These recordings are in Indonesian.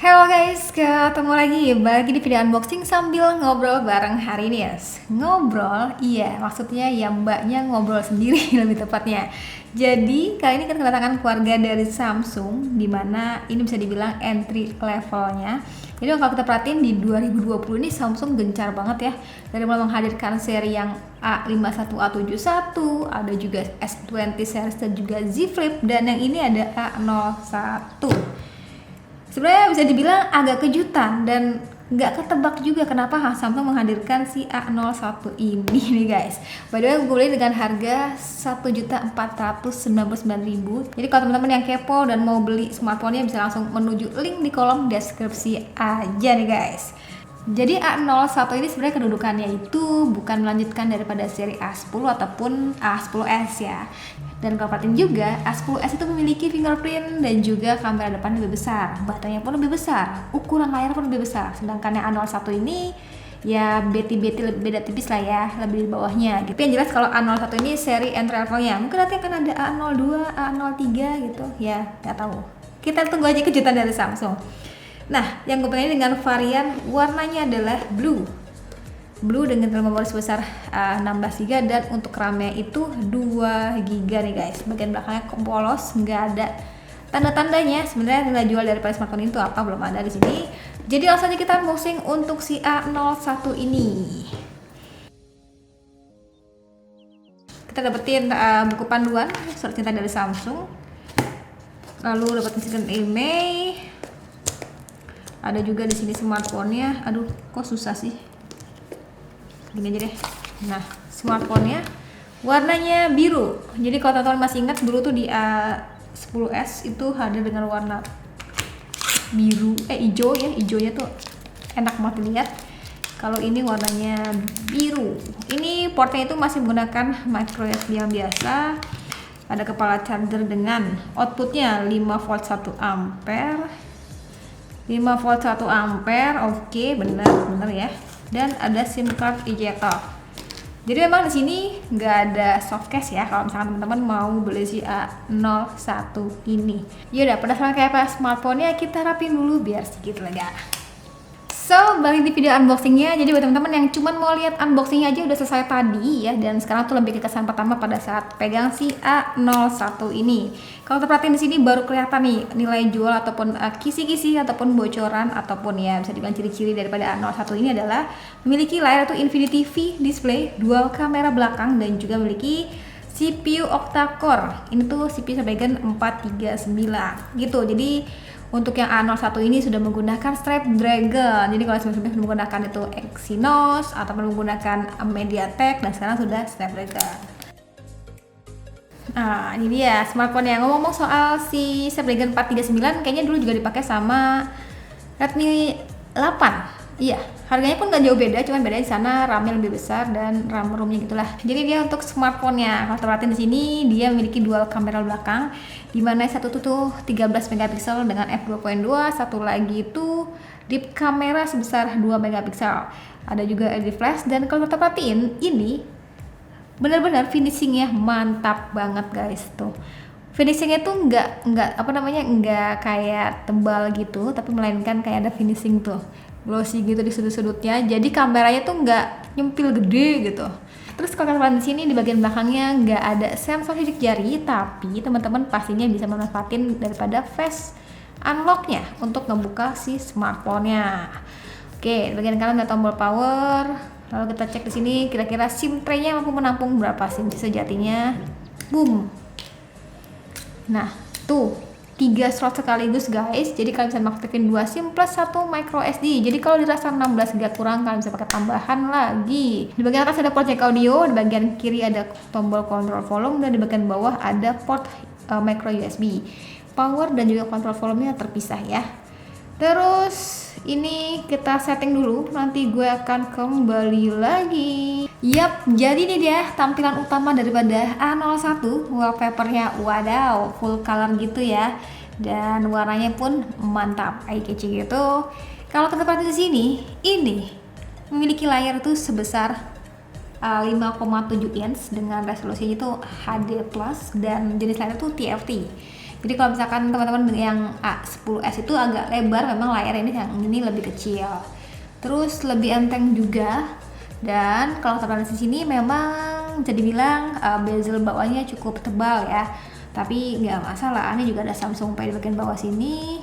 Halo guys, ketemu lagi di video unboxing sambil ngobrol bareng hari ini ya. Ngobrol, iya maksudnya ya mbaknya ngobrol sendiri lebih tepatnya. Jadi kali ini kan kedatangan keluarga dari Samsung, dimana ini bisa dibilang entry levelnya. Jadi kalau kita perhatiin di 2020 ini Samsung gencar banget ya, dari mulai menghadirkan seri yang A51, A71, ada juga S20 series dan juga Z Flip, dan yang ini ada A01. Sebenarnya bisa dibilang agak kejutan dan nggak ketebak juga kenapa Samsung menghadirkan si A01 ini nih guys. By the way, gue beli dengan harga 1.499.000. Jadi kalau teman-teman yang kepo dan mau beli smartphone-nya bisa langsung menuju link di kolom deskripsi aja nih guys. Jadi A01 ini sebenarnya kedudukannya itu bukan melanjutkan daripada seri A10 ataupun A10s ya. Dan kalau perhatiin juga, A10s itu memiliki fingerprint dan juga kamera depan lebih besar, baterainya pun lebih besar, ukuran layar pun lebih besar. Sedangkan yang A01 ini ya beti-beti beda tipis lah ya, lebih di bawahnya gitu. Yang jelas kalau A01 ini seri entry levelnya. Mungkin nanti akan ada A02, A03 gitu ya, nggak tahu. Kita tunggu aja kejutan dari Samsung. Nah, yang gue pengen dengan varian warnanya adalah blue dengan memori sebesar 16GB dan untuk RAM-nya itu 2GB nih guys. Bagian belakangnya polos, nggak ada tanda-tandanya sebenarnya nilai jual dari smartphone itu apa, belum ada di sini. Jadi langsung aja kita unboxing untuk si A01 ini. Kita dapetin buku panduan surat cinta dari Samsung, lalu dapetin stiker email. Ada juga di sini smartphone-nya. Aduh, kok susah sih. Gini aja deh. Nah, smartphone-nya warnanya biru. Jadi kalau teman-teman masih ingat dulu tuh di A10s itu hadir dengan warna biru, hijau ya. Hijaunya tuh enak banget dilihat. Kalau ini warnanya biru. Ini portnya itu masih menggunakan micro USB yang biasa. Ada kepala charger dengan outputnya 5V 1A. 5V 1A, oke, bener ya. Dan ada SIM card ejector. Jadi memang di sini nggak ada soft case ya kalau misalkan teman-teman mau beli si A01 ini. Yaudah, penasaran kayak apa smartphone-nya, kita rapin dulu biar sedikit lega. So, balik di video unboxingnya. Jadi buat teman-teman yang cuma mau lihat unboxingnya aja udah selesai tadi ya, dan sekarang tuh lebih ke kesan pertama pada saat pegang si A01 ini. Kalau terperhatiin di sini baru kelihatan nih nilai jual ataupun kisi-kisi ataupun bocoran ataupun ya bisa dibilang ciri-ciri daripada A01 ini adalah memiliki layar itu Infinity V display, dual kamera belakang, dan juga memiliki CPU octa-core. Ini tuh CPU Snapdragon 439 gitu. Jadi untuk yang A01 ini sudah menggunakan Snapdragon. Jadi kalau sebelumnya menggunakan itu Exynos ataupun menggunakan MediaTek, dan sekarang sudah Snapdragon. Nah, ini dia smartphone yang ngomong soal si Snapdragon 439, kayaknya dulu juga dipakai sama Redmi 8. Iya, harganya pun nggak jauh beda, cuman bedanya di sana RAM-nya lebih besar dan RAM-ROM-nya gitulah. Jadi dia untuk smartphone-nya, kalau terperhatiin di sini dia memiliki dual kamera belakang, di mana satu tuh 13 megapiksel dengan f2.2, satu lagi itu deep kamera sebesar 2 megapiksel. Ada juga LED flash, dan kalau terperhatiin ini benar-benar finishingnya mantap banget guys tuh. Finishingnya tuh nggak kayak tebal gitu, tapi melainkan kayak ada finishing tuh glossy gitu di sudut-sudutnya. Jadi kameranya tuh nggak nyempil gede gitu. Terus kalau kalian di sini di bagian belakangnya nggak ada sensor sidik jari, tapi teman-teman pastinya bisa memanfaatin daripada face unlocknya untuk ngebuka si smartphone-nya. Oke, di bagian kanan ada tombol power. Lalu kita cek di sini kira-kira SIM tray-nya mampu menampung berapa SIM sejatinya. Boom. Nah, tuh 3 slot sekaligus guys. Jadi kalian bisa mengaktifin 2 SIM plus 1 micro SD. Jadi kalau dirasa 16GB kurang, kalian bisa pakai tambahan lagi. Di bagian atas ada port jack audio, di bagian kiri ada tombol kontrol volume, dan di bagian bawah ada port micro USB. Power dan juga kontrol volumenya terpisah ya. Terus ini kita setting dulu, nanti gue akan kembali lagi. Yap, jadi ini dia tampilan utama daripada A01. Wallpapernya wadaw, full color gitu ya, dan warnanya pun mantap, eye-catching gitu. Kalau kita perhatikan di sini, ini memiliki layar itu sebesar 5,7 inch dengan resolusinya itu HD+, dan jenis layar itu TFT. Jadi kalau misalkan teman-teman yang A10s itu agak lebar, memang layar yang ini lebih kecil. Terus lebih enteng juga. Dan kalau terlihat di sini memang bisa dibilang bezel bawahnya cukup tebal ya. Tapi nggak masalah, ini juga ada Samsung Pay di bagian bawah sini.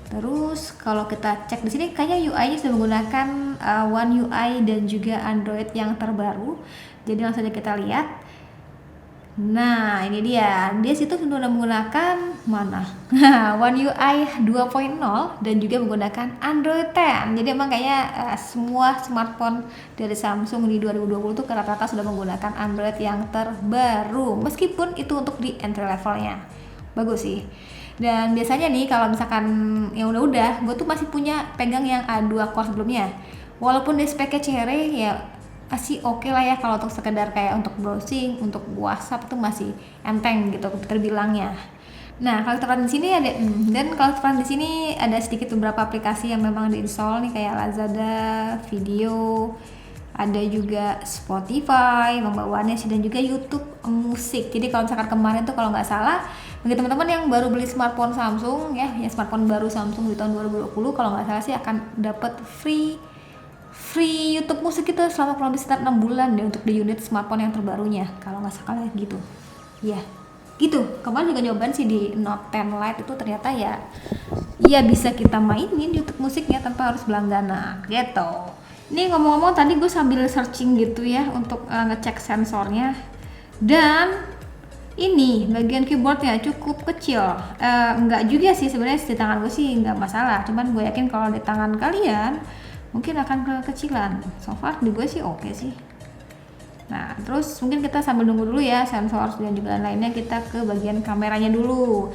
Terus kalau kita cek di sini kayaknya UI-nya sudah menggunakan One UI dan juga Android yang terbaru. Jadi langsung saja kita lihat. Nah, ini dia situ sudah menggunakan mana? One UI 2.0 dan juga menggunakan Android 10. Jadi emang kayaknya semua smartphone dari Samsung di 2020 tuh rata-rata sudah menggunakan Android yang terbaru. Meskipun itu untuk di entry levelnya. Bagus sih. Dan biasanya nih kalau misalkan yang udah gue tuh masih punya pegang yang A2 core sebelumnya. Walaupun dia speknya cere ya masih oke lah ya kalau untuk sekedar kayak untuk browsing, untuk WhatsApp itu masih enteng gitu terbilangnya. Nah, kalau tekan di sini ada dan kalau tekan di sini ada sedikit beberapa aplikasi yang memang diinstal nih kayak Lazada, Video, ada juga Spotify, membawaannya sih dan juga YouTube musik. Jadi kalau misalkan kemarin tuh kalau nggak salah bagi teman-teman yang baru beli smartphone Samsung ya smartphone baru Samsung di tahun 2020 kalau nggak salah sih akan dapat free YouTube musik itu selama kurang lebih sekitar 6 bulan deh untuk di unit smartphone yang terbarunya kalau nggak salah gitu ya gitu. Kemarin juga nyobain sih di Note 10 Lite itu ternyata ya bisa kita mainin YouTube musiknya tanpa harus berlangganan gitu. Ini ngomong-ngomong tadi gue sambil searching gitu ya untuk ngecek sensornya dan ini bagian keyboardnya cukup kecil. Enggak juga sih sebenarnya di tangan gue sih nggak masalah, cuman gue yakin kalau di tangan kalian mungkin akan kekecilan. So far di gue sih oke sih. Nah terus mungkin kita sambil nunggu dulu ya sensor dan juga lainnya, kita ke bagian kameranya dulu.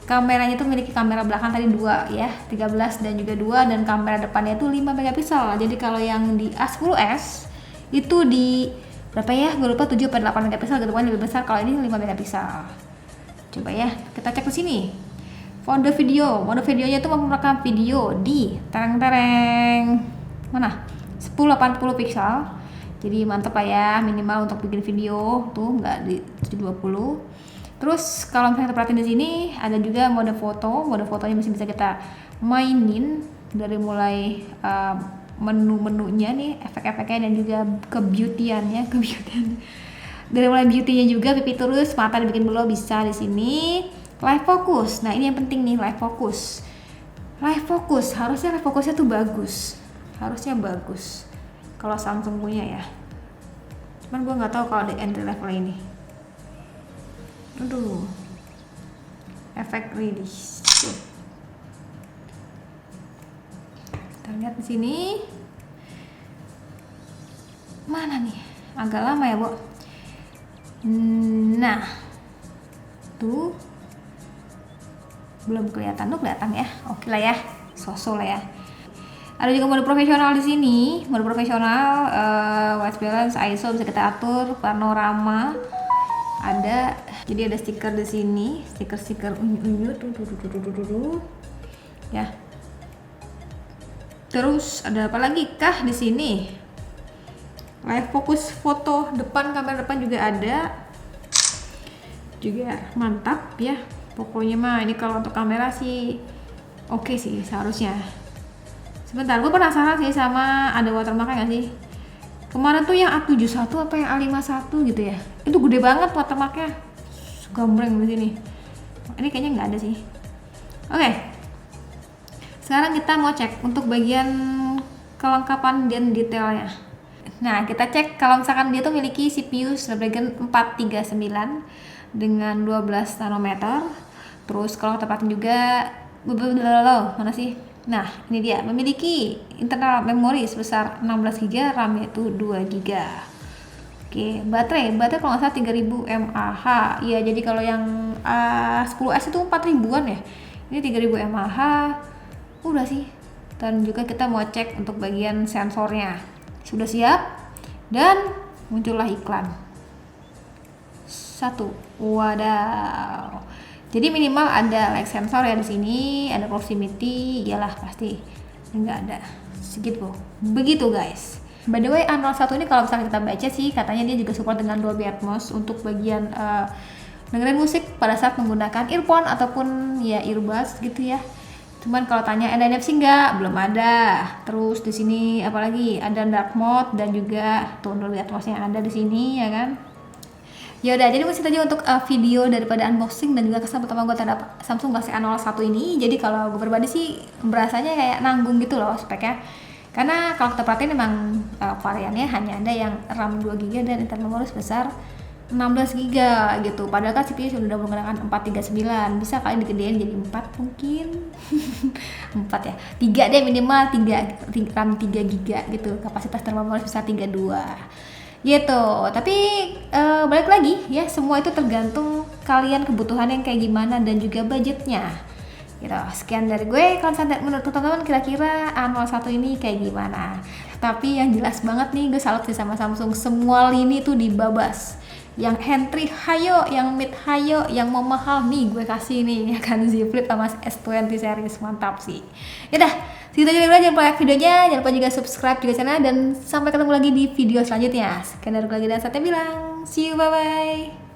Kameranya itu memiliki kamera belakang tadi 2 ya, 13 dan juga 2, dan kamera depannya itu 5 megapiksel. Jadi kalau yang di A10s itu di berapa ya? Gue lupa 7 atau 8 megapiksel gitu, lebih besar. Kalau ini 5 megapiksel. Coba ya, kita cek ke sini. Mode videonya itu merekam video di tereng mana? 1080 piksel. Jadi mantep lah ya, minimal untuk bikin video tuh nggak di 720. Terus kalau misalnya kita perhatiin di sini ada juga mode foto. Mode fotonya masih bisa kita mainin dari mulai menu-menunya nih, efek-efeknya dan juga kebeautyannya. Dari mulai beauty-nya juga, pipi terus, mata dibikin below bisa di sini. Live focus. Nah, ini yang penting nih, live focus. Harusnya live focusnya tuh bagus. Harusnya bagus. Kalau Samsung punya ya. Cuman gue nggak tahu kalau di entry level ini. Aduh. Efek release. Tuh. Kita lihat di sini. Mana nih? Agak lama ya, Bu. Nah. Tuh. Belum kelihatan ya. Oke lah ya. Sosok lah ya. Ada juga mode profesional di sini. Mode profesional white balance, ISO bisa kita atur, panorama. Ada, jadi ada stiker di sini, stiker unyu tuh. Ya. Terus ada apa lagi kah di sini? Live focus foto depan, kamera depan juga ada. Juga mantap ya. Pokoknya mah ini kalau untuk kamera sih oke sih seharusnya. Sebentar, gue penasaran sih sama ada watermarknya nggak sih? Kemarin tuh yang A71 apa yang A51 gitu ya? Itu gede banget watermarknya, gambreng di sini. Ini kayaknya nggak ada sih. Oke. Sekarang kita mau cek untuk bagian kelengkapan dan detailnya. Nah, kita cek kalau misalkan dia tuh memiliki CPU Snapdragon 439 dengan 12 nanometer. Terus kalau tepatin juga mana sih? Nah, ini dia, memiliki internal memori sebesar 16 GB, RAM yaitu 2 GB. Oke, baterai kalau nggak salah 3000 mAh. Iya, jadi kalau yang A10s itu 4000-an ya. Ini 3000 mAh. Udah sih. Dan juga kita mau cek untuk bagian sensornya. Sudah siap? Dan muncullah iklan. 1. Wadaw. Jadi minimal ada light sensor ya di sini, ada proximity, iyalah pasti. Enggak ada. Segitu. Begitu guys. By the way, A01 ini kalau misalnya kita baca sih katanya dia juga support dengan Dolby Atmos untuk bagian dengerin musik pada saat menggunakan earphone ataupun ya earbuds gitu ya. Cuman kalau tanya ada NFC nggak, belum ada. Terus di sini apalagi ada dark mode dan juga tuh Dolby Atmos yang ada di sini ya kan. Ya udah, jadi mungkin aja untuk video daripada unboxing dan juga kesan pertama gue terhadap Samsung Galaxy A01 ini. Jadi kalau gue pribadi sih berasanya kayak nanggung gitu loh speknya. Karena kalau kita perhatiin memang variannya hanya ada yang RAM 2GB dan internal memori sebesar 16GB gitu. Padahal kan CPU sudah menggunakan 439, bisa kali digedein jadi 4 mungkin. 4 ya. 3 deh minimal 3 RAM 3GB gitu. Kapasitas internal memori sebesar 32 gitu. Tapi balik lagi ya, semua itu tergantung kalian kebutuhan yang kayak gimana dan juga budgetnya gitu. Sekian dari gue. Kalau menurut teman-teman kira-kira A01 ini kayak gimana? Tapi yang jelas banget nih, gue salut sih sama Samsung, semua lini tuh dibabas. Yang entry hayo, yang mid hayo, yang mau mahal nih gue kasih nih ya kan, Z Flip sama S20 series, mantap sih. Yaudah, segitu aja dulu, jangan lupa like videonya, jangan lupa juga subscribe juga channel, dan sampai ketemu lagi di video selanjutnya. Sekian dari gue lagi dan Satya bilang, see you, bye bye.